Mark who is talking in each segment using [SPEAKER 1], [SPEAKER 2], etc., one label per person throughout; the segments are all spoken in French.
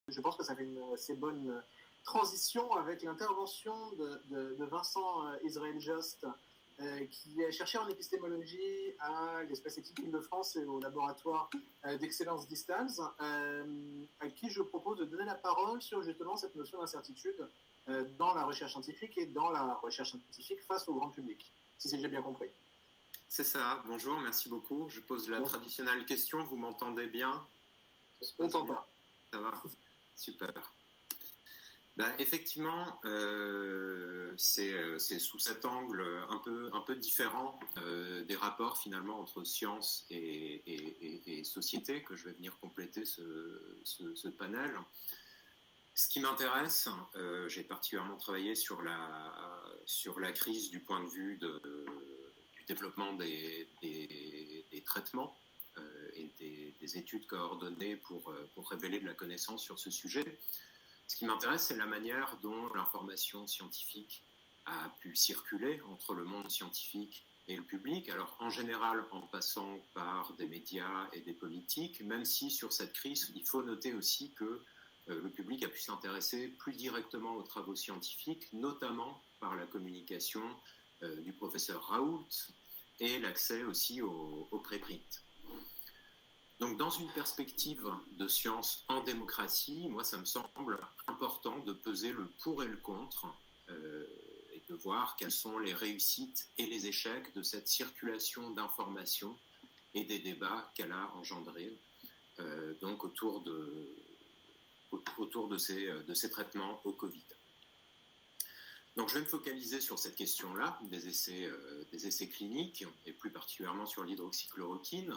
[SPEAKER 1] je pense que ça fait une assez bonne transition avec l'intervention de Vincent Israël Jost, qui est chercheur en épistémologie à l'Espace éthique Île-de-France et au laboratoire d'excellence Distance, à qui je propose de donner la parole sur justement cette notion d'incertitude dans la recherche scientifique et dans la recherche scientifique face au grand public, si j'ai bien compris.
[SPEAKER 2] C'est ça, bonjour, merci beaucoup. Je pose la traditionnelle question, vous m'entendez bien?
[SPEAKER 1] On t'entend.
[SPEAKER 2] Ça va, super. Ben, effectivement, c'est sous cet angle un peu différent des rapports finalement entre science et société que je vais venir compléter ce panel. Ce qui m'intéresse, j'ai particulièrement travaillé sur la crise du point de vue du développement des traitements et des études coordonnées pour révéler de la connaissance sur ce sujet. Ce qui m'intéresse, c'est la manière dont l'information scientifique a pu circuler entre le monde scientifique et le public, alors en général en passant par des médias et des politiques, même si sur cette crise, il faut noter aussi que le public a pu s'intéresser plus directement aux travaux scientifiques, notamment par la communication du professeur Raoult et l'accès aussi au préprint. Donc, dans une perspective de science en démocratie, moi, ça me semble important de peser le pour et le contre et de voir quelles sont les réussites et les échecs de cette circulation d'informations et des débats qu'elle a engendrés donc autour de ces traitements au Covid. Donc, je vais me focaliser sur cette question-là, des essais cliniques, et plus particulièrement sur l'hydroxychloroquine,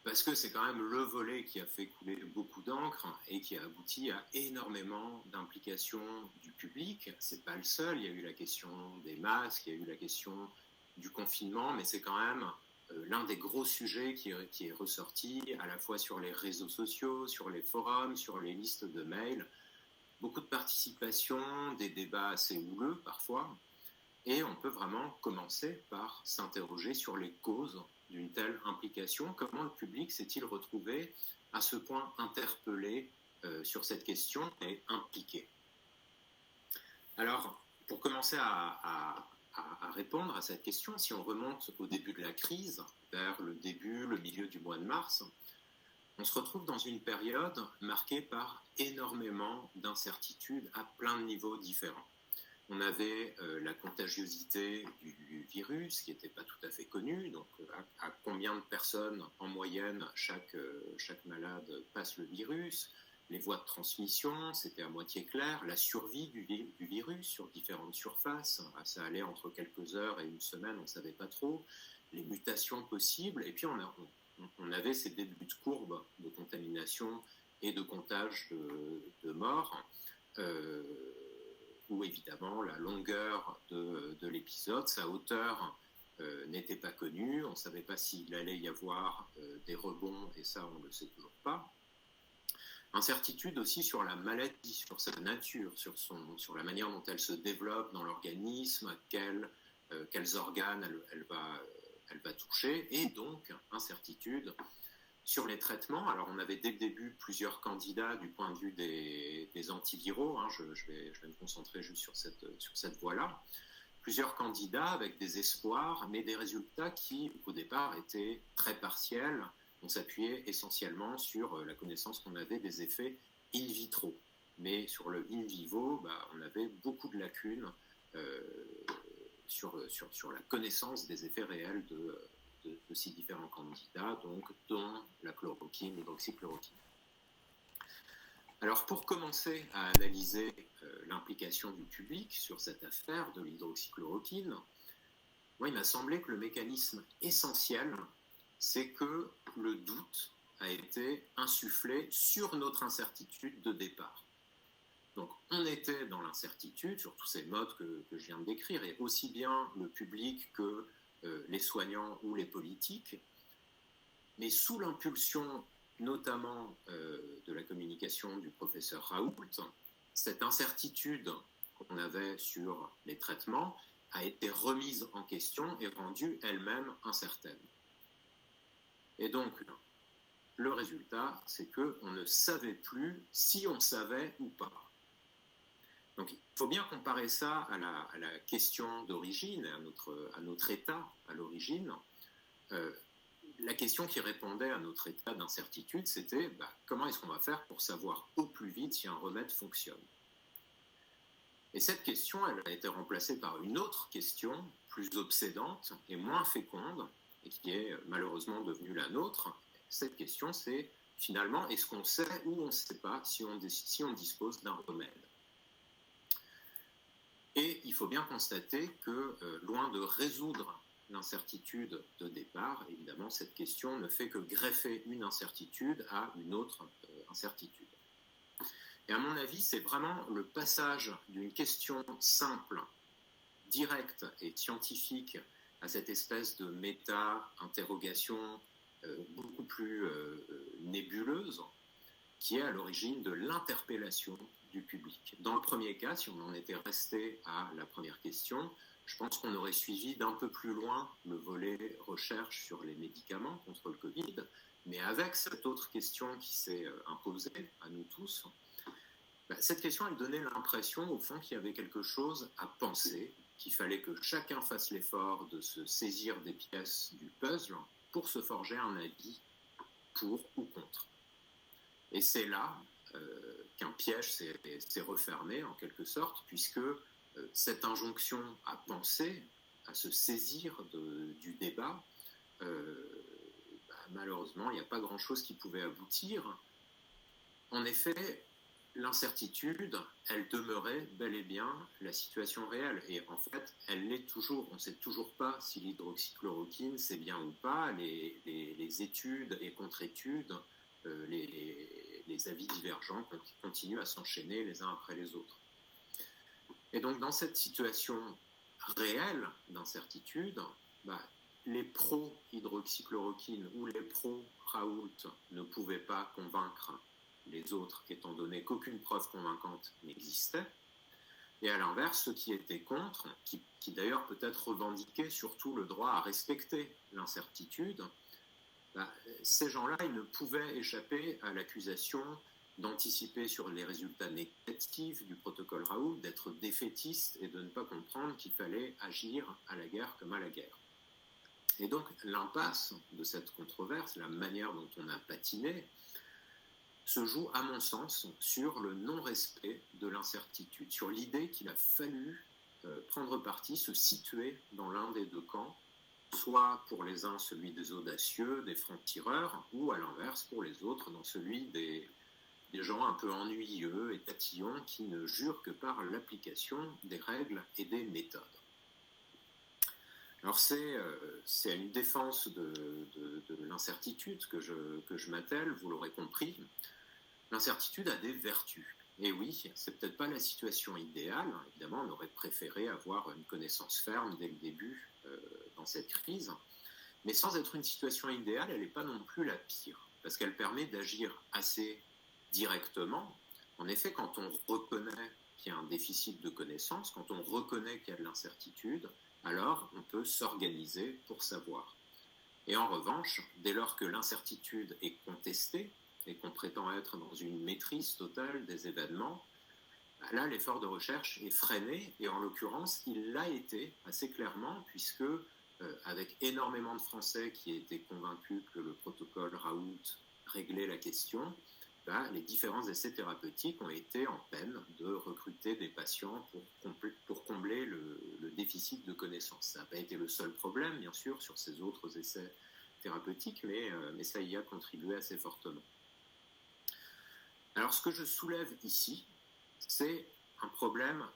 [SPEAKER 2] parce que c'est quand même le volet qui a fait couler beaucoup d'encre et qui a abouti à énormément d'implications du public. C'est pas le seul, il y a eu la question des masques, il y a eu la question du confinement, mais c'est quand même l'un des gros sujets qui est ressorti à la fois sur les réseaux sociaux, sur les forums, sur les listes de mails. Beaucoup de participation, des débats assez houleux parfois, et on peut vraiment commencer par s'interroger sur les causes d'une telle implication. Comment le public s'est-il retrouvé à ce point interpellé sur cette question et impliqué? Alors, pour commencer à répondre à cette question, si on remonte au début de la crise, vers le milieu du mois de mars, on se retrouve dans une période marquée par énormément d'incertitudes à plein de niveaux différents. On avait la contagiosité du virus qui n'était pas tout à fait connue, donc à combien de personnes en moyenne chaque malade passe le virus, les voies de transmission, c'était à moitié clair, la survie du virus sur différentes surfaces, ça allait entre quelques heures et une semaine, on ne savait pas trop, les mutations possibles, et puis on avait ces débuts de courbe de contamination et de comptage de morts, où évidemment la longueur de l'épisode, sa hauteur n'était pas connue, on ne savait pas s'il allait y avoir des rebonds, et ça on ne le sait toujours pas. Incertitude aussi sur la maladie, sur sa nature, sur la manière dont elle se développe dans l'organisme, quels organes elle va toucher, et donc incertitude sur les traitements. Alors on avait dès le début plusieurs candidats du point de vue des antiviraux, je vais me concentrer juste sur cette voie-là, plusieurs candidats avec des espoirs, mais des résultats qui au départ étaient très partiels. On s'appuyait essentiellement sur la connaissance qu'on avait des effets in vitro, mais sur le in vivo, on avait beaucoup de lacunes sur la connaissance des effets réels de ces différents candidats, donc dont la chloroquine, l'hydroxychloroquine. Alors pour commencer à analyser l'implication du public sur cette affaire de l'hydroxychloroquine, moi il m'a semblé que le mécanisme essentiel, c'est que le doute a été insufflé sur notre incertitude de départ. Donc on était dans l'incertitude sur tous ces modes que je viens de décrire, et aussi bien le public que les soignants ou les politiques, mais sous l'impulsion notamment de la communication du professeur Raoult, cette incertitude qu'on avait sur les traitements a été remise en question et rendue elle-même incertaine. Et donc, le résultat, c'est qu'on ne savait plus si on savait ou pas. Donc il faut bien comparer ça à la question d'origine, à notre état à l'origine. La question qui répondait à notre état d'incertitude, c'était comment est-ce qu'on va faire pour savoir au plus vite si un remède fonctionne. Et cette question, elle a été remplacée par une autre question, plus obsédante et moins féconde, et qui est malheureusement devenue la nôtre. Cette question, c'est finalement, est-ce qu'on sait ou on ne sait pas si on dispose d'un remède ? Et il faut bien constater que, loin de résoudre l'incertitude de départ, évidemment, cette question ne fait que greffer une incertitude à une autre incertitude. Et à mon avis, c'est vraiment le passage d'une question simple, directe et scientifique à cette espèce de méta-interrogation beaucoup plus nébuleuse qui est à l'origine de l'interpellation du public. Dans le premier cas, si on en était resté à la première question, je pense qu'on aurait suivi d'un peu plus loin le volet recherche sur les médicaments contre le Covid, mais avec cette autre question qui s'est imposée à nous tous, cette question, elle donnait l'impression, au fond, qu'il y avait quelque chose à penser, qu'il fallait que chacun fasse l'effort de se saisir des pièces du puzzle pour se forger un avis pour ou contre. Et c'est là qu'un piège s'est refermé, en quelque sorte, puisque cette injonction à penser, à se saisir du débat, malheureusement, il n'y a pas grand-chose qui pouvait aboutir. En effet, l'incertitude, elle demeurait bel et bien la situation réelle. Et en fait, elle l'est toujours. On ne sait toujours pas si l'hydroxychloroquine, c'est bien ou pas. Les études et contre-études, les avis divergents continuent à s'enchaîner les uns après les autres. Et donc, dans cette situation réelle d'incertitude, les pro-hydroxychloroquine ou les pro-Raoult ne pouvaient pas convaincre les autres, étant donné qu'aucune preuve convaincante n'existait. Et à l'inverse, ceux qui étaient contre, qui d'ailleurs peut-être revendiquaient surtout le droit à respecter l'incertitude, ces gens-là, ils ne pouvaient échapper à l'accusation d'anticiper sur les résultats négatifs du protocole Raoult, d'être défaitistes et de ne pas comprendre qu'il fallait agir à la guerre comme à la guerre. Et donc l'impasse de cette controverse, la manière dont on a patiné, se joue, à mon sens, sur le non-respect de l'incertitude, sur l'idée qu'il a fallu prendre parti, se situer dans l'un des deux camps, soit pour les uns celui des audacieux, des francs-tireurs, ou à l'inverse pour les autres dans celui des gens un peu ennuyeux et tatillons qui ne jurent que par l'application des règles et des méthodes. Alors c'est à une défense de l'incertitude que je m'attelle, vous l'aurez compris. L'incertitude a des vertus. Et oui, c'est peut-être pas la situation idéale. Évidemment, on aurait préféré avoir une connaissance ferme dès le début dans cette crise. Mais sans être une situation idéale, elle n'est pas non plus la pire. Parce qu'elle permet d'agir assez directement. En effet, quand on reconnaît qu'il y a un déficit de connaissance, quand on reconnaît qu'il y a de l'incertitude, alors on peut s'organiser pour savoir. Et en revanche, dès lors que l'incertitude est contestée et qu'on prétend être dans une maîtrise totale des événements, là l'effort de recherche est freiné, et en l'occurrence il l'a été assez clairement, puisque avec énormément de Français qui étaient convaincus que le protocole Raoult réglait la question, les différents essais thérapeutiques ont été en peine de recruter des patients pour combler le déficit de connaissances. Ça n'a pas été le seul problème, bien sûr, sur ces autres essais thérapeutiques, mais ça y a contribué assez fortement. Alors, ce que je soulève ici, c'est un problème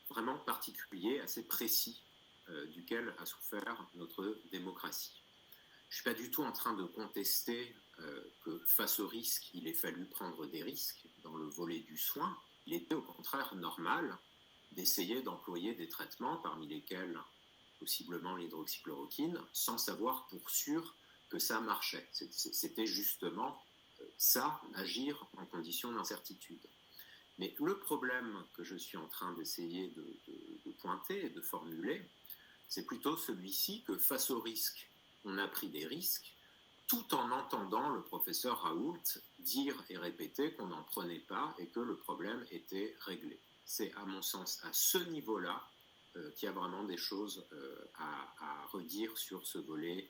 [SPEAKER 2] vraiment particulier, assez précis, duquel a souffert notre démocratie. Je ne suis pas du tout en train de contester que face au risque, il ait fallu prendre des risques dans le volet du soin. Il était au contraire normal d'essayer d'employer des traitements, parmi lesquels possiblement l'hydroxychloroquine, sans savoir pour sûr que ça marchait. C'était justement ça, agir en conditions d'incertitude. Mais le problème que je suis en train d'essayer de pointer et de formuler, c'est plutôt celui-ci que face au risque, on a pris des risques tout en entendant le professeur Raoult dire et répéter qu'on n'en prenait pas et que le problème était réglé. C'est à mon sens à ce niveau-là qu'il y a vraiment des choses à redire sur ce volet,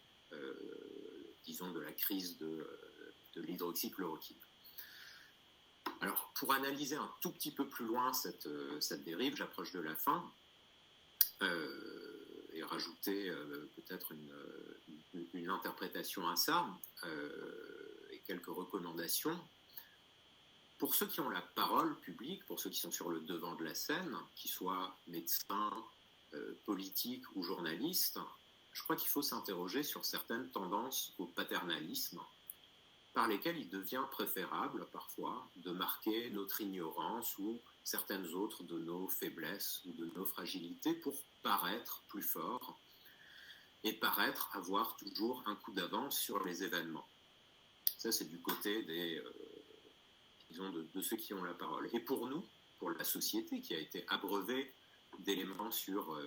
[SPEAKER 2] disons, de la crise de l'hydroxychloroquine. Alors, pour analyser un tout petit peu plus loin cette dérive, j'approche de la fin, et rajouter peut-être une interprétation à ça, et quelques recommandations. Pour ceux qui ont la parole publique, pour ceux qui sont sur le devant de la scène, qu'ils soient médecins, politiques ou journalistes, je crois qu'il faut s'interroger sur certaines tendances au paternalisme, par lesquelles il devient préférable parfois de marquer notre ignorance ou certaines autres de nos faiblesses ou de nos fragilités pour paraître plus fort et paraître avoir toujours un coup d'avance sur les événements. Ça, c'est du côté disons de ceux qui ont la parole. Et pour nous, pour la société qui a été abreuvée d'éléments sur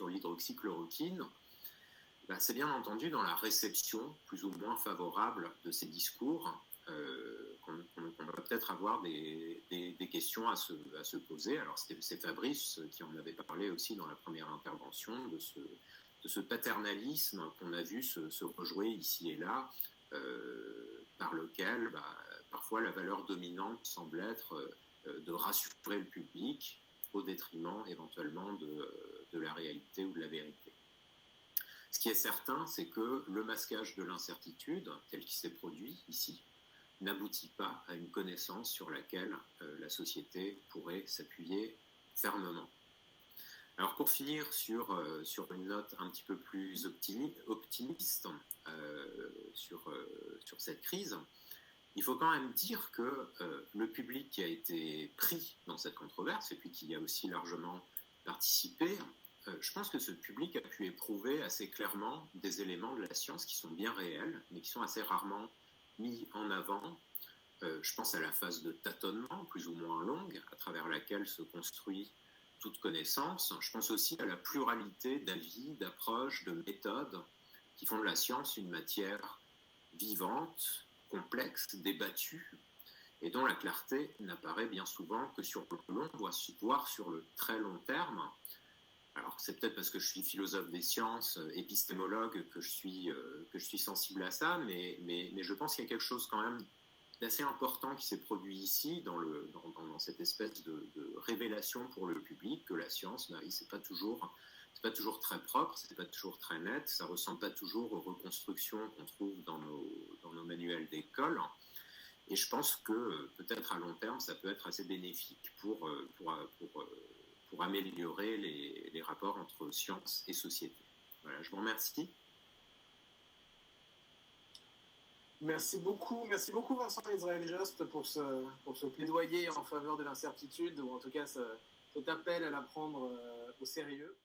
[SPEAKER 2] l'hydroxychloroquine, ben, c'est bien entendu dans la réception plus ou moins favorable de ces discours qu'on va peut-être avoir des questions à se poser. Alors c'est Fabrice qui en avait parlé aussi dans la première intervention, de ce paternalisme qu'on a vu se rejouer ici et là, par lequel parfois la valeur dominante semble être de rassurer le public au détriment éventuellement de la réalité ou de la vérité. Ce qui est certain, c'est que le masquage de l'incertitude, tel qu'il s'est produit ici, n'aboutit pas à une connaissance sur laquelle la société pourrait s'appuyer fermement. Alors pour finir sur une note un petit peu plus optimiste sur cette crise, il faut quand même dire que le public qui a été pris dans cette controverse, et puis qui a aussi largement participé, je pense que ce public a pu éprouver assez clairement des éléments de la science qui sont bien réels, mais qui sont assez rarement mis en avant. Je pense à la phase de tâtonnement, plus ou moins longue, à travers laquelle se construit toute connaissance. Je pense aussi à la pluralité d'avis, d'approches, de méthodes qui font de la science une matière vivante, complexe, débattue, et dont la clarté n'apparaît bien souvent que sur le long, voire sur le très long terme. Alors c'est peut-être parce que je suis philosophe des sciences, épistémologue, que je suis sensible à ça, mais je pense qu'il y a quelque chose quand même d'assez important qui s'est produit ici, dans cette espèce de révélation pour le public, que la science, c'est pas toujours très propre, c'est pas toujours très net, ça ressemble pas toujours aux reconstructions qu'on trouve dans nos manuels d'école. Et je pense que peut-être à long terme, ça peut être assez bénéfique pour améliorer les rapports entre science et société. Voilà, je vous remercie.
[SPEAKER 1] Merci beaucoup Vincent Israël Jost pour ce plaidoyer en faveur de l'incertitude, ou en tout cas cet appel à la prendre au sérieux.